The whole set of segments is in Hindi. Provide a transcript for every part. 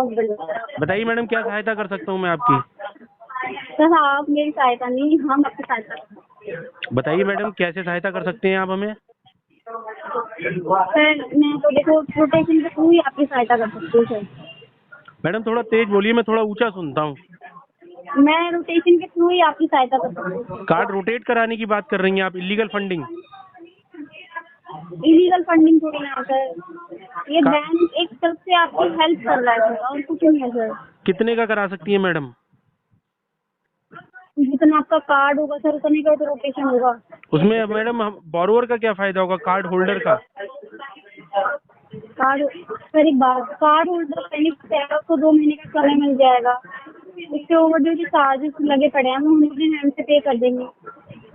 पॉसिबल। बताइए मैडम, क्या सहायता कर सकता हूँ मैं आपकी? सर आप मेरी सहायता नहीं, हम आपकी सहायता कर सकते हैं। बताइए मैडम, कैसे सहायता कर सकते हैं आप हमें? सर मैं तो देखो रोटेशन के थ्रू ही आपकी सहायता कर सकती हूँ सर। मैडम थोड़ा तेज बोलिए, मैं थोड़ा ऊंचा सुनता हूँ। मैं रोटेशन के थ्रू ही आपकी सहायता कर सकती हूँ। कार्ड रोटेट कराने की बात कर रही हैं आप? Illegal funding? इलीगल फंडिंग थोड़ी ना है सर, ये बैंक एक तरफ से आपकी हेल्प कर रहा है सर, और कुछ नहीं है सर। कितने का करा सकती है मैडम? जितना आपका कार्ड होगा सर उतने का तो रोटेशन होगा। उसमें मैडम हम बोरोवर का क्या फायदा होगा, कार्ड होल्डर का? कार्ड सर एक बात, कार्ड होल्डर बेनिफिट है, उसको 2 महीने का समय मिल जाएगा। इससे ओवरड्यू जो चार्जेस लगे पड़े हैं हम अपने हैंड से पे कर देंगे।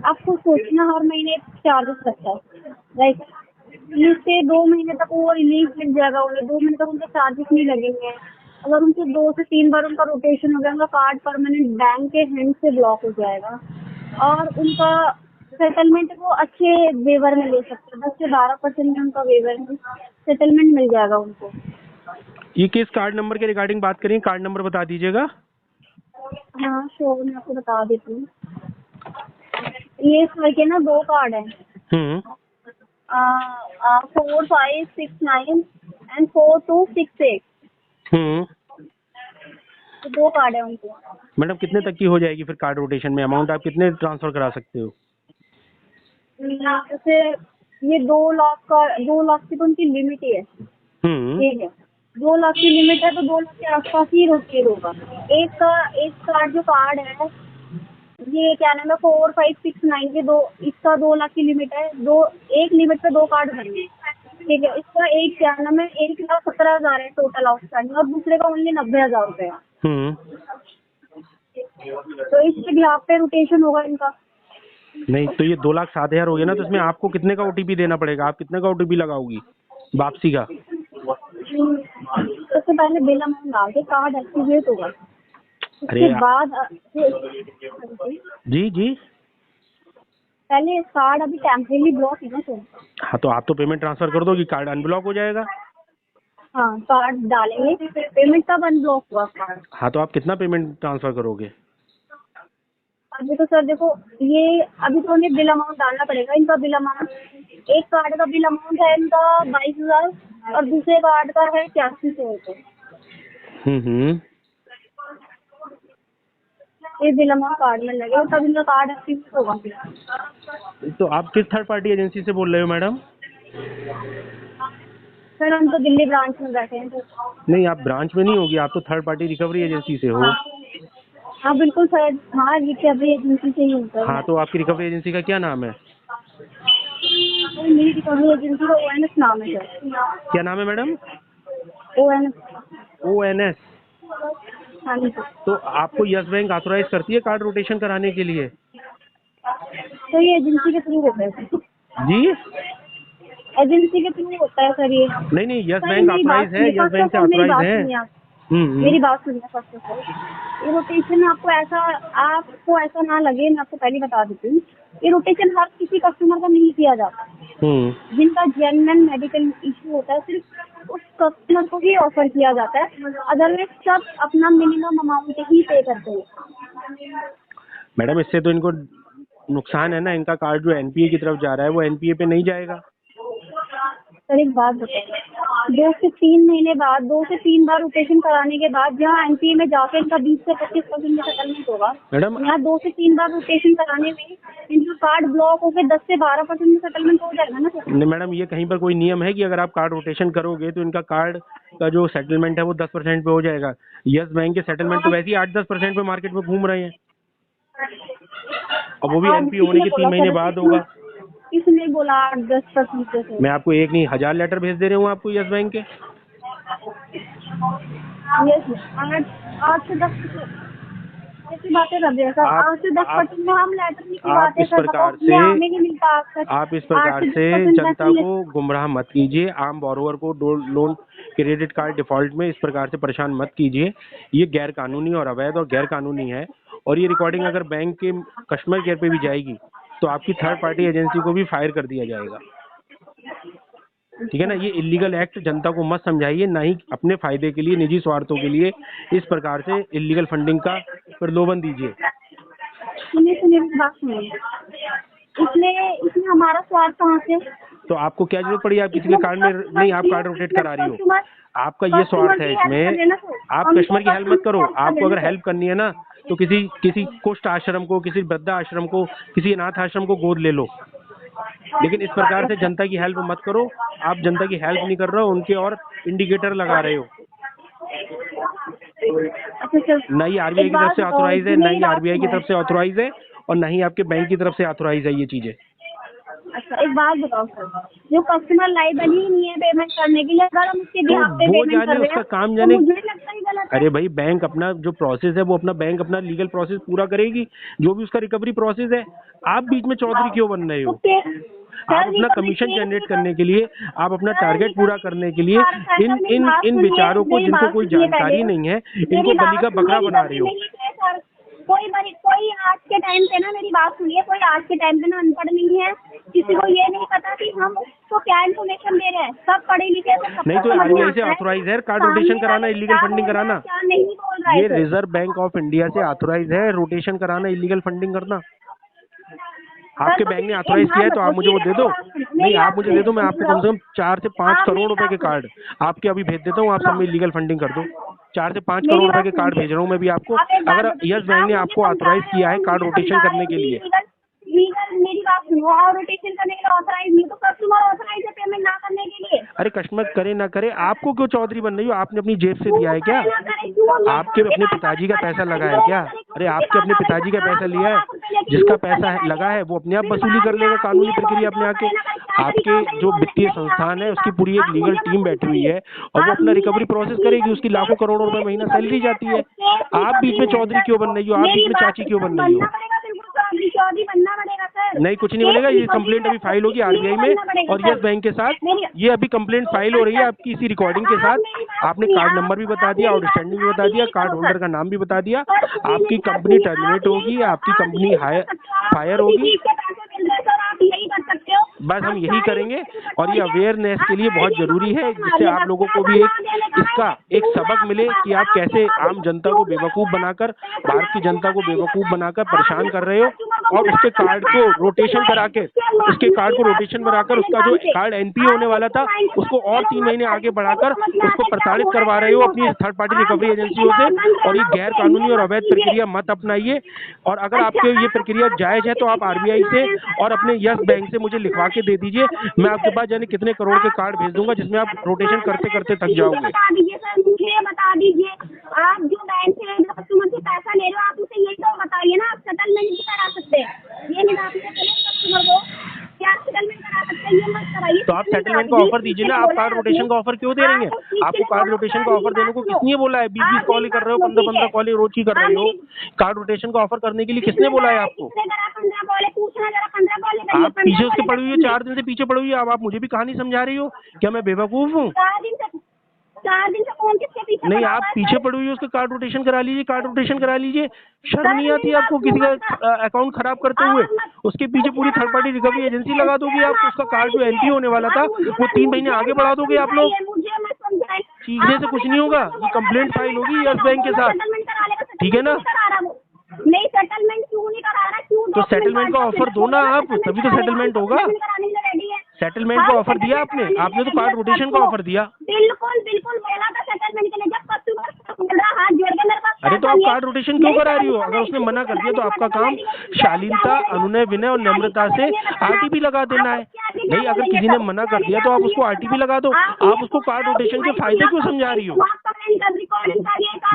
आपको सोचना हर महीने चार्जेस लगता है, राइट? इससे 2 महीने तक वो रिलीफ मिल जाएगा, उन्हें 2 महीने तक उनके चार्जेस नहीं लगेंगे। अगर उनसे 2 से 3 बार उनका रोटेशन हो गया, उनका कार्ड परमानेंट बैंक के हैंड से ब्लॉक हो जाएगा और उनका सेटलमेंट वो अच्छे वेवर में ले सकते हैं। 10 से 12% में उनका वेवर में सेटलमेंट मिल जाएगा उनको। ये किस कार्ड नंबर के रिगार्डिंग बात करें? कार्ड नंबर बता दीजिएगा। हाँ श्योर, मैं आपको बता देती हूँ। ये सर के ना 2 कार्ड है, 4569 एंड 4268। हम्म। तो 2 कार्ड है उनको। मैडम कितने तक की हो जाएगी फिर कार्ड रोटेशन में? अमाउंट आप कितने ट्रांसफर करा सकते हो? जैसे ये 2 लाख की तो उनकी लिमिट ही है, ठीक है। 2 लाख की लिमिट है तो 2 लाख के आसपास ही रोटेट होगा। एक कार्ड जो कार्ड है, ये क्या नाम है 4569 के 2, इसका 2 लाख की लिमिट है। एक लिमिट पे 2 कार्ड भरेंगे, ठीक है। इसका एक क्या नाम है 1,17,000 है टोटल आउटस्टैंडिंग, और दूसरे का ओनली 90,000 रुपये है। तो इसके भी आप पे रोटेशन होगा इनका। नहीं तो ये 2,07,000 हो गया ना, तो इसमें आपको कितने का ओटीपी देना पड़ेगा? आप कितने का ओटीपी लगाओगी वापसी का? सबसे पहले बिल अमाउंट डाल के कार्ड एक्टिवेट होगा, उसके बाद जी जी, पहले कार्ड अभी टेम्परेरी ब्लॉक है ना सर। हाँ तो आप तो पेमेंट ट्रांसफर कर दो कि कार्ड अनब्लॉक हो जाएगा। हाँ कार्ड डालेंगे, पेमेंट कब अनब्लॉक हुआ कार्ड? हाँ तो आप कितना पेमेंट ट्रांसफर करोगे? अभी तो सर देखो, ये अभी तो उन्हें बिल अमाउंट डालना पड़ेगा। इनका बिल अमाउंट, एक कार्ड का बिल अमाउंट है इनका 22,000 और दूसरे कार्ड का है 8100 रुपये। ये बिल अमाउंट कार्ड में लगेगा तब इनका कार्ड एक्टिव होगा। तो आप किस थर्ड पार्टी एजेंसी से बोल रहे हो मैडम? सर हम तो दिल्ली ब्रांच में बैठे हैं। नहीं, आप ब्रांच में नहीं होगी, आप तो थर्ड पार्टी रिकवरी एजेंसी से हो। हाँ बिल्कुल सर, हाँ रिकवरी एजेंसी से ही हूँ सर। हाँ तो आपकी रिकवरी एजेंसी का क्या नाम है? मेरी रिकवरी एजेंसी का ONS नाम है सर। क्या नाम है मैडम? ONS। ONS। हाँ जी सर। तो आपको यस बैंक ऑथोराइज करती है कार्ड रोटेशन कराने के लिए? तो ये एजेंसी के थ्रू होता है सर। जी, एजेंसी के थ्रू होता है सर ये। नहीं नहीं, यस बैंक ऑथोराइज है, यस बैंक से ऑथोराइज है। मेरी बात सुनिए फर्स्ट ऑफ ऑल, ये रोटेशन आपको ऐसा ना लगे, मैं आपको पहले बता देती हूँ, ये रोटेशन हर किसी कस्टमर का नहीं किया जाता। जिनका जेन्युइन मेडिकल इशू होता है सिर्फ उस कस्टमर को ही ऑफर किया जाता है, अदरवाइज सब अपना मिनिमम अमाउंट ही पे करते हैं। मैडम इससे तो इनको नुकसान है ना, इनका कार्ड जो एनपीए की तरफ जा रहा है वो एनपीए पे नहीं जाएगा। सर एक बात बताइए, 2 से 3 महीने बाद 2 से 3 बार रोटेशन कराने के बाद जहाँ एनपीए में जाकर इनका 20 से 25% में सेटलमेंट होगा, मैडम यहाँ 2 से 3 बार रोटेशन कराने में इनका कार्ड ब्लॉक होकर 10 से 12% में सेटलमेंट हो जाएगा ना सर। नहीं मैडम, ये कहीं पर कोई नियम है कि अगर आप कार्ड रोटेशन करोगे तो इनका कार्ड का जो सेटलमेंट है वो 10% पे हो जाएगा? यस बैंक के सेटलमेंट तो वैसे ही 8-10% पे मार्केट में घूम रहे हैं, और वो भी एनपीए होने के 3 महीने बाद होगा। इसने बोला 8-10%। मैं आपको एक नहीं 1000 लेटर भेज दे रहे हूँ आपको यस बैंक के। यस 8 से 10 ऐसी बातें कर दिया सर। 8 से 10% में हम लेटर निकलवाते हैं सर, हमें नहीं मिलता। आप इस प्रकार से जनता को गुमराह मत कीजिए, आम बोरोवर को लोन क्रेडिट कार्ड डिफॉल्ट में इस प्रकार से परेशान मत कीजिए। ये गैर कानूनी और अवैध और गैर कानूनी है, और ये रिकॉर्डिंग अगर बैंक के कस्टमर केयर पे भी जाएगी तो आपकी थर्ड पार्टी एजेंसी को भी फायर कर दिया जाएगा। ठीक है ना। ये इलीगल एक्ट जनता को मत समझाइए, ना ही अपने फायदे के लिए, निजी स्वार्थों के लिए इस प्रकार से इलीगल फंडिंग का प्रलोभन दीजिए। सुनिए बात सुनिए, इसमें हमारा स्वार्थ कहाँ से? तो आपको क्या जरूरत पड़ी आप किसी के कार्ड में नहीं, आप कार्ड रोटेट करा रही हो, आपका ये स्वार्थ है इसमें। आप कस्टमर की हेल्प मत करो। आपको अगर हेल्प करनी है ना तो किसी कुष्ठ आश्रम को, किसी वृद्धा आश्रम को, किसी अनाथ आश्रम को गोद ले लो, लेकिन इस प्रकार से जनता की हेल्प मत करो। आप जनता की हेल्प नहीं कर रहे हो, उनके और इंडिकेटर लगा रहे हो। ना ही आरबीआई की तरफ से ऑथोराइज है, ना ही आरबीआई की तरफ से ऑथोराइज है, और ना ही आपके बैंक की तरफ से ऑथोराइज है ये चीजें। अच्छा एक बात बताओ सर, जो कस्टमर लाइव बनी ही नहीं है पेमेंट करने के लिए, अगर हम उसके भी आप पे वो पेमेंट जाने कर रहे उसका हैं, काम तो जाने। मुझे लगता है गलत है। अरे भाई बैंक अपना जो प्रोसेस है वो बैंक अपना लीगल प्रोसेस पूरा करेगी, जो भी उसका रिकवरी प्रोसेस है। आप बीच में चौधरी क्यों बन रहे हो? आप अपना कमीशन जनरेट करने के लिए, आप अपना टारगेट पूरा करने के लिए इन विचारों को, जिनको कोई जानकारी नहीं है, इनको बलि का बकरा बना रहे हो। कोई आज के टाइम पे ना, मेरी बात सुनिए, कोई आज के टाइम पे ना अनपढ़ नहीं है, किसी को ये नहीं पता कि हम उसको क्या इन्फॉर्मेशन दे रहे हैं। सब पढ़े लिखे नहीं तो आरबीआई से ऑथोराइज है कार्ड रोटेशन कराना, इलीगल फंडिंग कराना। ये रिजर्व बैंक ऑफ इंडिया से ऑथोराइज है रोटेशन कराना, इलीगल फंडिंग करना। आपके बैंक ने ऑथोराइज किया है तो आप मुझे वो दे दो। नहीं आप मुझे दे दो, मैं आपको कम से कम 4 से 5 करोड़ रुपए के कार्ड आपके अभी भेज देता हूँ। आप सब में इलीगल फंडिंग कर दो। 4 से 5 करोड़ रुपए के कार्ड भेज रहा हूँ मैं भी आपको। अगर यस बैंक ने आपको ऑथोराइज किया है कार्ड रोटेशन करने के लिए। मेरी बात सुनो, और रोटेशन करने के लिए ऑथराइज नहीं, तो कस्टमर ऑथराइज है पेमेंट ना करने के लिए। अरे कस्टमर करे ना करे, आपको क्यों चौधरी बन रही हो? आपने अपनी जेब से दिया है क्या? आपके अपने पिताजी का पैसा लगा है क्या? अरे आपके अपने पिताजी का पैसा लिया है, जिसका पैसा लगा है वो अपने आप वसूली कर लेगा, कानूनी प्रक्रिया अपने आके। आपके जो वित्तीय संस्थान है उसकी पूरी एक लीगल टीम बैठी हुई है और वो अपना रिकवरी प्रोसेस करेगी। उसकी लाखों करोड़ों रुपए महीना सैलरी जाती है। आप बीच में चौधरी क्यों बन रही हो? आप बीच में चाची क्यों बन रही हो? नहीं कुछ नहीं बनेगा। ये कंप्लेंट अभी फाइल होगी आरबीआई में और यस बैंक के साथ। ये अभी कंप्लेंट फाइल हो रही है आपकी इसी रिकॉर्डिंग के साथ। आपने कार्ड नंबर भी बता दिया, आउटस्टैंडिंग भी बता दिया, कार्ड होल्डर का नाम भी बता दिया। आपकी कंपनी टर्मिनेट होगी, आपकी कंपनी फायर होगी। बस हम यही करेंगे और ये अवेयरनेस के लिए बहुत जरूरी है, जिससे आप लोगों को भी इसका एक सबक मिले कि आप कैसे आम जनता को बेवकूफ बनाकर, भारत की जनता को बेवकूफ बनाकर परेशान कर रहे हो। और उसके कार्ड को रोटेशन करा के, उसके कार्ड को रोटेशन कराकर उसका जो कार्ड एनपीए होने वाला था उसको और 3 महीने आगे बढ़ाकर उसको प्रताड़ित करवा रहे हो अपनी थर्ड पार्टी रिकवरी एजेंसियों से। और ये गैर कानूनी और अवैध प्रक्रिया मत अपनाइए। और अगर आपके ये प्रक्रिया जायज है तो आप आरबीआई से और अपने यस बैंक से मुझे लिखवा के दे दीजिए। मैं आपके पास जाने कितने करोड़ के कार्ड भेज दूंगा जिसमें आप रोटेशन करते करते थक जाओगे। बता दीजिए आप जो बैंक से कस्टमर से पैसा ले रहे हो, आप उसे यही तो बताइए ना, आप सेटलमेंट नहीं करा सकते। ये नहीं आपने कस्टमर को क्या सेटलमेंट करा सकते हैं, ये मत कराइए। तो आप सेटलमेंट का ऑफर दीजिए ना। आप कार्ड रोटेशन का ऑफर क्यों दे रही हैं? आपको कार्ड रोटेशन का ऑफर देने को किसने बोला है? 20-20 कॉल कर रहे हो, 15-15 कॉल रोज ही कर रहे हो। कार्ड रोटेशन का ऑफर करने के लिए किसने बोला है आपको? आप पीछे उसके पड़ी हुई है, 4 दिन से पीछे पड़ी हुई है। अब आप मुझे भी कहानी समझा रही हो? क्या मैं बेवकूफ हूँ? 4 दिन से कौन किसके पीछे? नहीं आप पीछे पड़ी हुई है, उसका कार्ड रोटेशन करा लीजिए, कार्ड रोटेशन करा लीजिए। शर्म नहीं आती आपको किसी का अकाउंट खराब करते हुए? उसके पीछे पूरी थर्ड पार्टी रिकवरी एजेंसी लगा दोगे आप। उसका कार्ड जो एनपी होने वाला था वो 3 महीने आगे बढ़ा दोगे आप लोग। चीखने से कुछ नहीं होगा। ये कंप्लेंट फाइल होगी यस बैंक के साथ, ठीक है ना? नहीं सेटलमेंट क्यों नहीं करा रहा? क्यों? तो सेटलमेंट का ऑफर दो ना आप, तभी तो सेटलमेंट होगा। सेटलमेंट का ऑफर दिया आपने तो कार्ड रोटेशन का ऑफर दिया। बिल्कुल बोला था सेटलमेंट के लिए, जब कस्टमर हाथ जोड़ के मेरे पास। अरे तो आप कार्ड रोटेशन क्यों करा रही हो? अगर उसने मना कर दिया तो आपका काम शालीनता, अनुनय, विनय और नम्रता से आरटीपी लगा देना है। नहीं अगर किसी ने मना कर दिया तो आप उसको आरटीपी लगा दो। आप उसको कार्ड रोटेशन के फायदे क्यों समझा रही हो?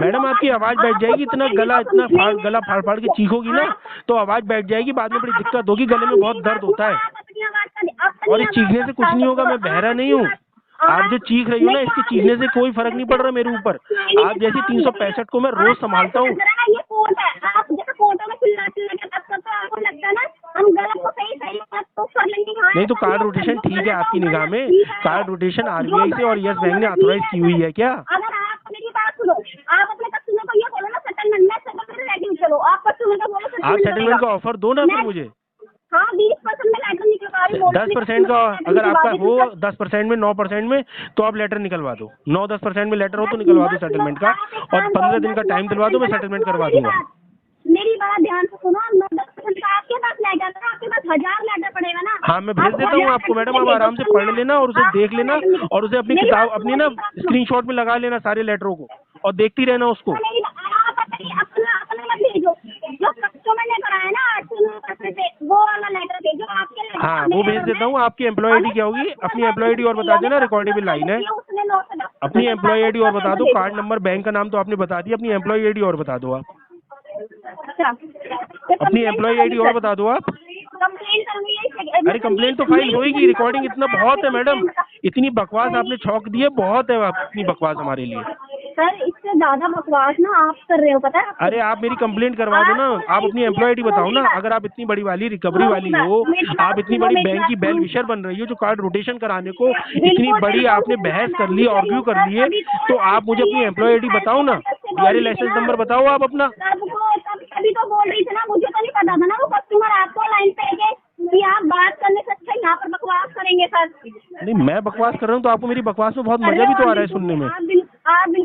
मैडम आपकी आवाज बैठ जाएगी, इतना गला फाड़ फाड़ के चीखोगी ना तो आवाज बैठ जाएगी, बाद में बड़ी दिक्कत होगी, गले में बहुत दर्द होता है। और इस चीखने से कुछ नहीं होगा, मैं बहरा नहीं हूँ। आप जो चीख रही हो ना, इसके चीखने से कोई फर्क नहीं पड़ रहा मेरे ऊपर। आप जैसी 365 को मैं रोज संभालता हूँ। नहीं तो कार्ड रोटेशन ठीक है आपकी निगाह में? कार्ड रोटेशन आरबीआई से और यस बैंक ने ऑथोराइज की हुई है क्या? आप सेटलमेंट का ऑफर दो ना फिर मुझे। हाँ 20% में लेटर निकल सारी बोल 10% का अगर आपका हो 10% में 9% में तो आप लेटर निकलवा दो, 9-10% में लेटर हो तो निकलवा दो सेटलमेंट का, और 15 दिन का टाइम दिलवा दो, मैं सेटलमेंट करवा दूंगा। मेरी बात ध्यान से सुनो, 9-10% का आपके पास लेटर है, आपके पास 1000 लेटर पड़ेगा ना। हाँ मैं भेज देता हूँ आपको मैडम, आप आराम से पढ़ लेना और उसे देख लेना और उसे अपनी किताब अपनी ना स्क्रीनशॉट में लगा लेना सारे लेटरों को और देखती रहना उसको। अपना भेजो जो कस्टमर ने कराया ना 8 से वो वाला लेटर भेजो आपके। हाँ वो भेज देता हूँ। आपकी एम्प्लॉय आईडी क्या होगी? अपनी एम्प्लॉय आईडी और बता देना, रिकॉर्डेबल लाइन है। अपनी एम्प्लॉय आईडी और बता दो, कार्ड नंबर बैंक का नाम तो आपने बता दिया, अपनी एम्प्लॉय आईडी और बता दो आप। अच्छा अपनी एम्प्लॉय आईडी और बता दो आप। कंप्लेंट करूंगी। अरे कंप्लेंट तो फाइल होगी, रिकॉर्डिंग इतना बहुत है मैडम, इतनी बकवास आपने छौंक दी है, बहुत है इतनी बकवास हमारे लिए। सर इससे ज्यादा बकवास ना आप कर रहे हो, पता है? अरे आप मेरी कंप्लेंट करवा दो ना, आप अपनी एम्प्लॉय आईडी बताओ ना। अगर आप इतनी बड़ी वाली रिकवरी वाली हो, आप इतनी बड़ी बैंक की बेल विशर बन रही हो, जो कार्ड रोटेशन कराने को इतनी बड़ी आपने बहस कर ली, आर्ग्यू कर लिए, तो आप मुझे अपनी एम्प्लॉय आईडी बताओ ना, डीआरए लाइसेंस नंबर बताओ आप अपना। तभी तो बोल रही थी ना, मुझे तो नहीं पता था ना वो कस्टमर आपको लाइन पे है कि आप बात करने से अच्छा यहाँ पर बकवास करेंगे सर। नहीं मैं बकवास कर रहा हूँ तो आपको मेरी बकवास में बहुत मजा भी तो आ रहा है सुनने में।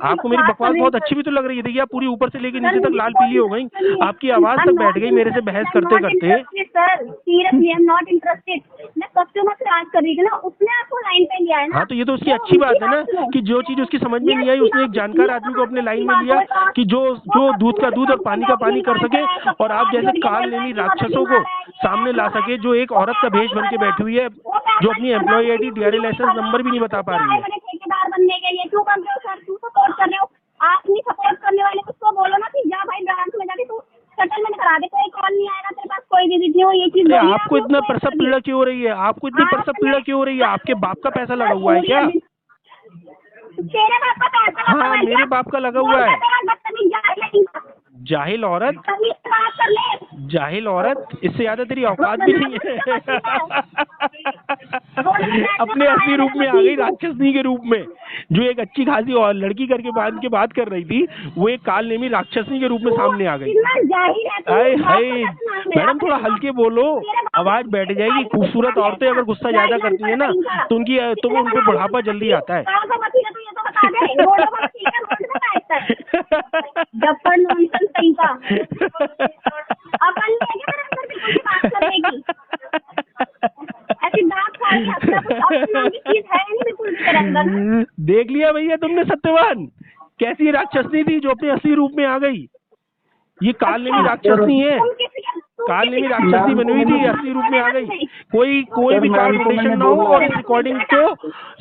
आपको मेरी बकवास बहुत अच्छी भी तो लग रही है। देखिए आप पूरी ऊपर से लेके नीचे तक लाल पीली हो गई, आपकी आवाज तक बैठ गई मेरे से बहस करते करते। Sir seriously I am not interested. मैं कस्टमर से बात कर रही थी ना, उसने आपको लाइन पे लिया है ना। हाँ तो ये तो उसकी अच्छी बात है ना कि जो चीज उसकी समझ में नहीं आई उसने एक जानकार आदमी को अपने लाइन में लिया कि जो दूध का दूध और पानी का पानी कर सके, और आप जैसे काल नेमी राक्षसों को सामने ला सके, जो एक औरत का भेष बन के बैठी हुई है, जो अपनी employ ID DRA licence number भी नहीं बता पा रही है। ठेकेदार बनने के लिए क्यों कर रहे हो सर? क्यों सपोर्ट कर रहे हो? आप नहीं सपोर्ट करने वाले उसको बोलो ना कि जा भाई ब्रांच में जाके तू सेटलमेंट करा दे, कोई कॉल नहीं आएगा तेरे पास, कोई विजिट नहीं हो, ये चीज। आपको इतना प्रसव पीड़ा क्यों हो रही है? आपको इतनी प्रसव पीड़ा क्यों हो रही है? आपके बाप का पैसा लगा हुआ है क्या? तेरे बाप का पैसा? हाँ मेरे बाप का लगा हुआ है। जाहिल औरत, जाहिल औरत, इससे ज्यादा तेरी औकात भी नहीं है। अपने असली रूप में आ गई, राक्षसनी के रूप में। जो एक अच्छी खासी और लड़की करके बात कर रही थी, वो एक काल नेमी राक्षसनी के रूप में सामने आ गई। हाय हाय मैडम थोड़ा हल्के बोलो, आवाज बैठ जाएगी। खूबसूरत औरतें अगर गुस्सा ज्यादा करती है ना तो उन पे बुढ़ापा जल्दी आता है। देख लिया भैया तुमने सत्यवान, कैसी राक्षसनी थी जो अपने असली रूप में आ गई। ये काल नेमी राक्षसनी है, काल नेमी राक्षसनी बनी हुई थी, असली रूप में आ गई। कोई भी कार्ड रोटेशन ना हो, और इस रिकॉर्डिंग को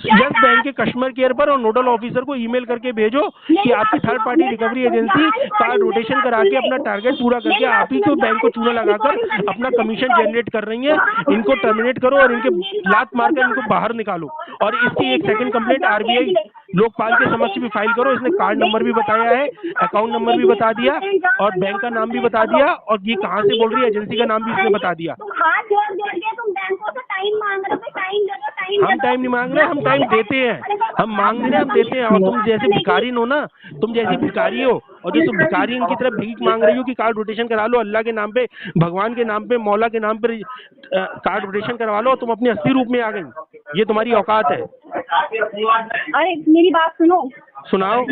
यस बैंक के कस्टमर केयर पर और नोडल ऑफिसर को ईमेल करके भेजो कि आपकी third party recovery agency card rotation करा के अपना टारगेट पूरा करके आप ही को बैंक को चूना लगाकर अपना कमीशन जनरेट कर रही है। इनको टर्मिनेट करो और इनके लात मारकर इनको बाहर निकालो, और इसकी एक सेकंड कंप्लेंट आरबीआई लोकपाल के समक्ष भी फाइल करो। इसने कार्ड नंबर भी बताया है, अकाउंट नंबर भी बता दिया, और बैंक का नाम भी बता दिया, और ये कहाँ से बोल रही है एजेंसी का नाम भी इसने बता दिया। हम टाइम नहीं मांग रहे, हम टाइम देते हैं। हम मांग नहीं रहे, हम देते हैं। और तुम जैसे भिखारी हो ना, तुम जैसी भिखारी हो, और जो तुम भिखारी इनकी तरफ भीख मांग रही हो कि कार्ड रोटेशन करा लो, अल्लाह के नाम पे, भगवान के नाम पे, मौला के नाम पे कार्ड रोटेशन करवा लो, और तुम अपने असली रूप में आ गई। ये तुम्हारी औकात है। अरे मेरी बात सुनो। सुनाओ।